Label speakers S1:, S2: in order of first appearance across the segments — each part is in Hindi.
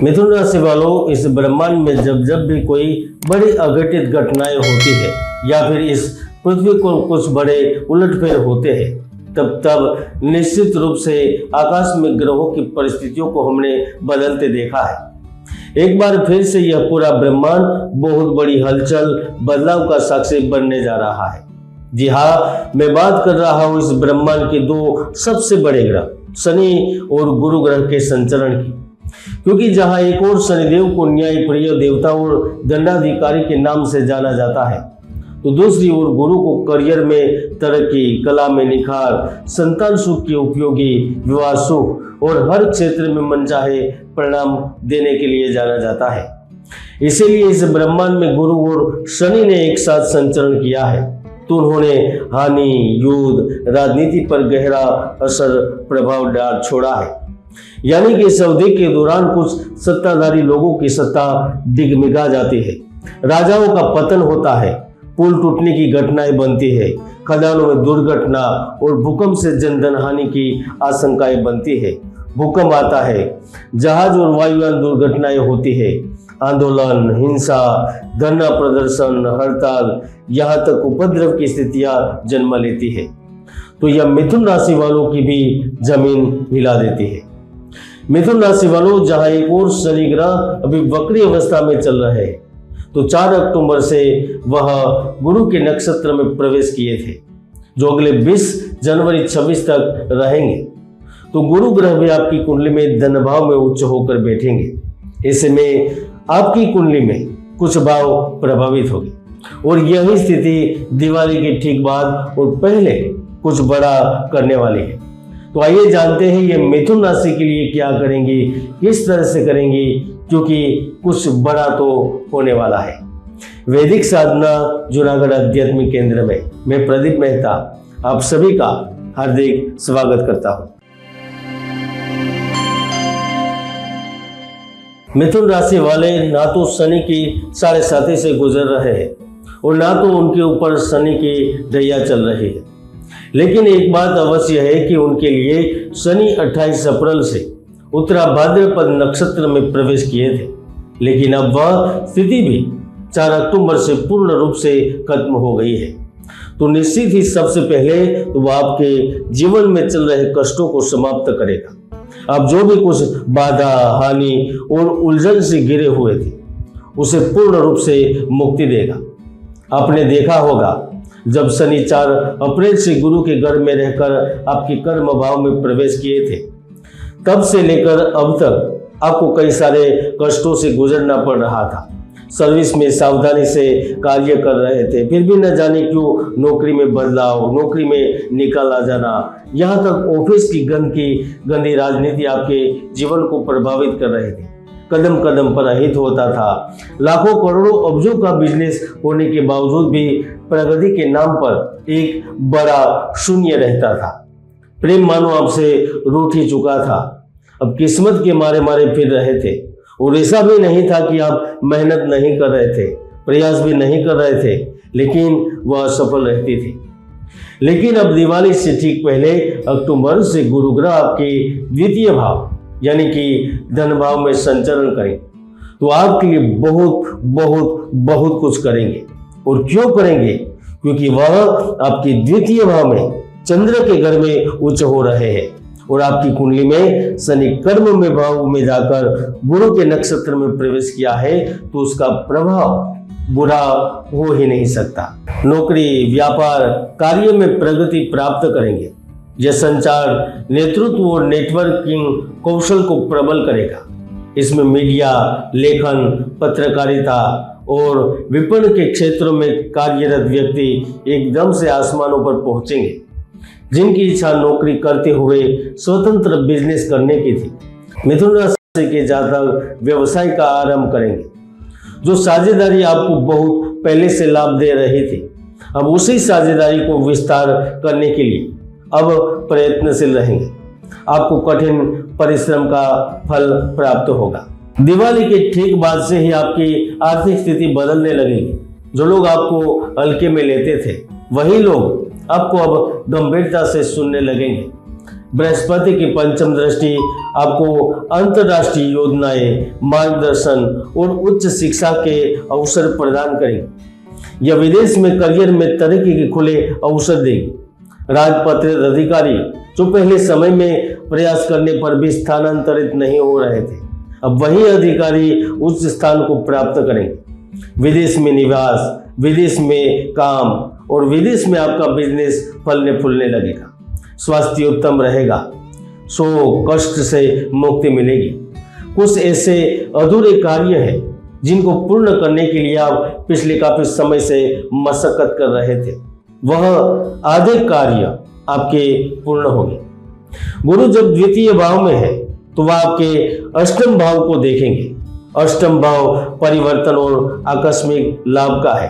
S1: मिथुन राशि वालों, इस ब्रह्मांड में जब जब भी कोई बड़ी अघटित घटनाएं होती है या फिर इस पृथ्वी को कुछ बड़े उलटफेर होते हैं, तब तब निश्चित रूप से आकाश में ग्रहों की परिस्थितियों को हमने बदलते देखा है। एक बार फिर से यह पूरा ब्रह्मांड बहुत बड़ी हलचल बदलाव का साक्षी बनने जा रहा है। जी हाँ, मैं बात कर रहा हूँ इस ब्रह्मांड के दो सबसे बड़े ग्रह शनि और गुरु ग्रह के संचरण की। क्योंकि जहां एक और शनिदेव को न्याय प्रिय देवता और दंडाधिकारी के नाम से जाना जाता है, तो दूसरी ओर गुरु को करियर में तरक्की, कला में निखार, संतान सुख के उपयोगी, विवाह सुख और हर क्षेत्र में मनचाहे परिणाम देने के लिए जाना जाता है। इसीलिए इस ब्रह्मांड में गुरु और शनि ने एक साथ संचरण किया है, तो उन्होंने हानि, युद्ध, राजनीति पर गहरा असर प्रभाव छोड़ा है। यानी कि इस अवधि के दौरान कुछ सत्ताधारी लोगों की सत्ता डिगमिगा जाती है, राजाओं का पतन होता है, पुल टूटने की घटनाएं बनती है, खदानों में दुर्घटना और भूकंप से जनधन हानि की आशंकाएं बनती है। भूकंप आता है, जहाज और वायुयान दुर्घटनाएं होती है, आंदोलन, हिंसा, धरना प्रदर्शन, हड़ताल, यहाँ तक उपद्रव की स्थितियां जन्म लेती है। तो यह मिथुन राशि वालों की भी जमीन हिला देती है। मिथुन राशि वालों, जहां एक और शनि ग्रह अभी वक्री अवस्था में चल रहे हैं, तो 4 अक्टूबर से वह गुरु के नक्षत्र में प्रवेश किए थे, जो अगले 20 जनवरी 26 तक रहेंगे। तो गुरु ग्रह भी आपकी कुंडली में धन भाव में उच्च होकर बैठेंगे। ऐसे में आपकी कुंडली में कुछ भाव प्रभावित होंगे और यही स्थिति दिवाली के ठीक बाद और पहले कुछ बड़ा करने वाली है। तो आइए जानते हैं ये मिथुन राशि के लिए क्या करेंगी, किस तरह से करेंगी, क्योंकि कुछ बड़ा तो होने वाला है। वैदिक साधना जूनागढ़ आध्यात्मिक केंद्र में मैं प्रदीप मेहता आप सभी का हार्दिक स्वागत करता हूं। मिथुन राशि वाले ना तो शनि की 7.5 से गुजर रहे हैं और ना तो उनके ऊपर शनि की दैया चल रही है, लेकिन एक बात अवश्य है कि उनके लिए शनि 28 अप्रैल से उत्तरा भाद्रपद नक्षत्र में प्रवेश किए थे, लेकिन अब वह स्थिति भी 4 अक्टूबर से पूर्ण रूप से खत्म हो गई है। तो निश्चित ही सबसे पहले तो वह आपके जीवन में चल रहे कष्टों को समाप्त करेगा। अब जो भी कुछ बाधा, हानि और उलझन से घिरे हुए थे, उसे पूर्ण रूप से मुक्ति देगा। आपने देखा होगा, जब शनि 4 अप्रैल से गुरु के घर में रहकर आपके कर्म भाव में प्रवेश किए थे, तब से लेकर अब तक आपको कई सारे कष्टों से गुजरना पड़ रहा था। सर्विस में सावधानी से कार्य कर रहे थे, फिर भी न जाने क्यों नौकरी में बदलाव, नौकरी में निकाला जाना, यहाँ तक ऑफिस की गंदी राजनीति आपके जीवन को प्रभावित कर रहे थे। कदम कदम पर अहित होता था। लाखों करोड़ों अब्जों का बिजनेस होने के बावजूद भी प्रगति के नाम पर एक बड़ा शून्य रहता था। प्रेम मानो आपसे रूठ ही चुका था। अब किस्मत के मारे मारे फिर रहे थे और ऐसा भी नहीं था कि आप मेहनत नहीं कर रहे थे, प्रयास भी नहीं कर रहे थे, लेकिन वह असफल रहती थी। लेकिन अब दिवाली से ठीक पहले अक्टूबर से गुरु ग्रह आपके द्वितीय भाव यानी कि धन भाव में संचरण करें, तो आपके लिए बहुत बहुत बहुत कुछ करेंगे। और क्यों करेंगे? क्योंकि वह आपके द्वितीय भाव में चंद्र के घर में उच्च हो रहे हैं और आपकी कुंडली में शनि कर्म में भाव में जाकर गुरु के नक्षत्र में प्रवेश किया है, तो उसका प्रभाव बुरा हो ही नहीं सकता। नौकरी, व्यापार, कार्य में प्रगति प्राप्त करेंगे। यह संचार, नेतृत्व और नेटवर्किंग कौशल को प्रबल करेगा। इसमें मीडिया, लेखन, पत्रकारिता और विपणन के क्षेत्रों में कार्यरत व्यक्ति एकदम से आसमानों पर पहुंचेंगे। जिनकी इच्छा नौकरी करते हुए स्वतंत्र बिजनेस करने की थी, मिथुन राशि के जातक व्यवसाय का आरंभ करेंगे। जो साझेदारी आपको बहुत पहले से लाभ दे रही थी, अब उसी साझेदारी को विस्तार करने के लिए अब प्रयत्नशील रहेंगे। आपको कठिन परिश्रम का फल प्राप्त होगा। दिवाली के ठीक बाद से ही आपकी आर्थिक स्थिति बदलने लगेगी। जो लोग आपको हल्के में लेते थे, वही लोग आपको अब गंभीरता से सुनने लगेंगे। बृहस्पति की पंचम दृष्टि आपको अंतर्राष्ट्रीय योजनाएं, मार्गदर्शन और उच्च शिक्षा के अवसर प्रदान करेगी। यह विदेश में करियर में तरक्की के खुले अवसर देगी। राजपत्रित अधिकारी जो पहले समय में प्रयास करने पर भी स्थानांतरित नहीं हो रहे थे, अब वही अधिकारी उच्च स्थान को प्राप्त करेंगे। विदेश में निवास, विदेश में काम और विदेश में आपका बिजनेस फलने फूलने लगेगा। स्वास्थ्य उत्तम रहेगा, शोक कष्ट से मुक्ति मिलेगी। कुछ ऐसे अधूरे कार्य हैं जिनको पूर्ण करने के लिए आप पिछले काफी समय से मशक्कत कर रहे थे, वह आधे कार्य आपके पूर्ण होंगे। गुरु जब द्वितीय भाव में है तो वह आपके अष्टम भाव को देखेंगे। अष्टम भाव परिवर्तन और आकस्मिक लाभ का है,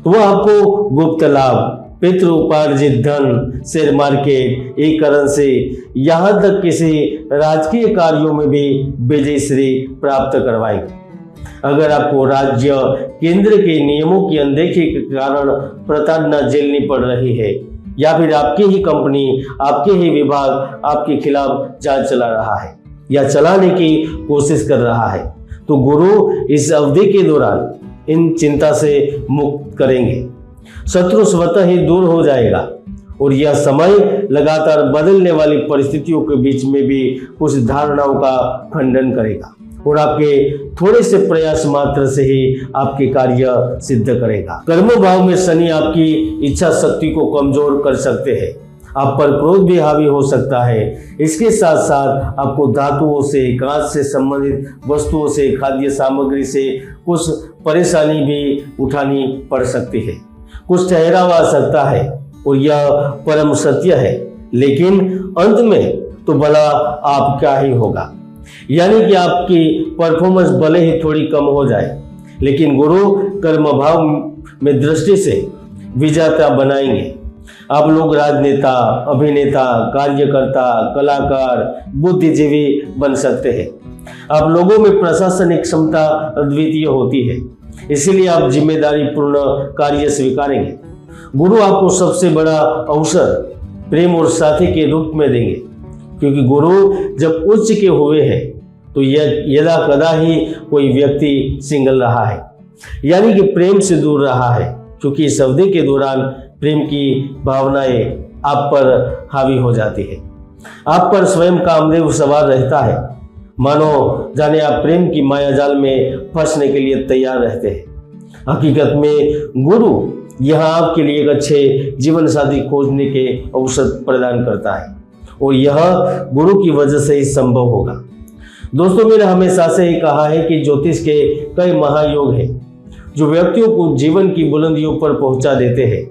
S1: तो वह आपको गुप्त लाभ, पितृ उपार्जित धन, शेयर मार्केट, एक करेंसी, यहाँ तक किसी राजकीय कार्यों में भी विजयश्री प्राप्त करवाएंगे। अगर आपको राज्य केंद्र के नियमों की अनदेखी के कारण प्रताड़ना झेलनी पड़ रही है या फिर आपकी ही कंपनी, आपके ही विभाग आपके खिलाफ जांच चला रहा है या चलाने की कोशिश कर रहा है, तो गुरु इस अवधि के दौरान इन चिंता से मुक्त करेंगे। शत्रु स्वतः ही दूर हो जाएगा और यह समय लगातार बदलने वाली परिस्थितियों के बीच में भी कुछ धारणाओं का खंडन करेगा और आपके थोड़े से प्रयास मात्र से ही आपके कार्य सिद्ध करेगा। कर्म भाव में शनि आपकी इच्छा शक्ति को कमजोर कर सकते हैं, आप पर क्रोध भी हावी हो सकता है। इसके साथ साथ आपको धातुओं से, कांच से संबंधित वस्तुओं से, खाद्य सामग्री से कुछ परेशानी भी उठानी पड़ सकती है। कुछ ठहराव आ सकता है और यह परम सत्य है, लेकिन अंत में तो भला आपका ही होगा। यानी कि आपकी परफॉर्मेंस भले ही थोड़ी कम हो जाए, लेकिन गुरु कर्म भाव में दृष्टि से विजेता बनाएंगे। आप लोग राजनेता, अभिनेता, कार्यकर्ता, कलाकार, बुद्धिजीवी बन सकते हैं। आप लोगों में प्रशासनिक क्षमता अद्वितीय होती है, इसीलिए आप जिम्मेदारी पूर्ण कार्य स्वीकारेंगे। गुरु आपको सबसे बड़ा अवसर प्रेम और साथी के रूप में देंगे, क्योंकि गुरु जब उच्च के हुए हैं तो यदा कदा ही कोई व्यक्ति सिंगल रहा है, यानी कि प्रेम से दूर रहा है, क्योंकि इस अवधि के दौरान प्रेम की भावनाएं आप पर हावी हो जाती है। आप पर स्वयं कामदेव सवार रहता है, मानो जाने आप प्रेम की माया जाल में फंसने के लिए तैयार रहते हैं। हकीकत में गुरु यह आपके लिए एक अच्छे जीवन साथी खोजने के अवसर प्रदान करता है और यह गुरु की वजह से ही संभव होगा। दोस्तों, मैंने हमेशा से ही कहा है कि ज्योतिष के कई महायोग हैं जो व्यक्तियों को जीवन की बुलंदियों पर पहुंचा देते हैं,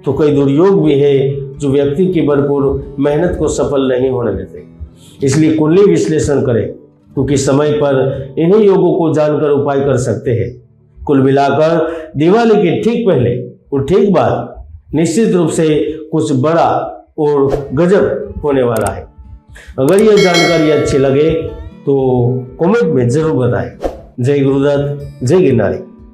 S1: तो कई दुर्योग भी है जो व्यक्ति की भरपूर मेहनत को सफल नहीं होने देते। इसलिए कुंडली विश्लेषण करें, क्योंकि समय पर इन्हीं योगों को जानकर उपाय कर सकते हैं। कुल मिलाकर दिवाली के ठीक पहले और ठीक बाद निश्चित रूप से कुछ बड़ा और गजब होने वाला है। अगर यह जानकारी अच्छी लगे तो कमेंट में जरूर बताएं। जय गुरुदत्त, जय गिरनारी।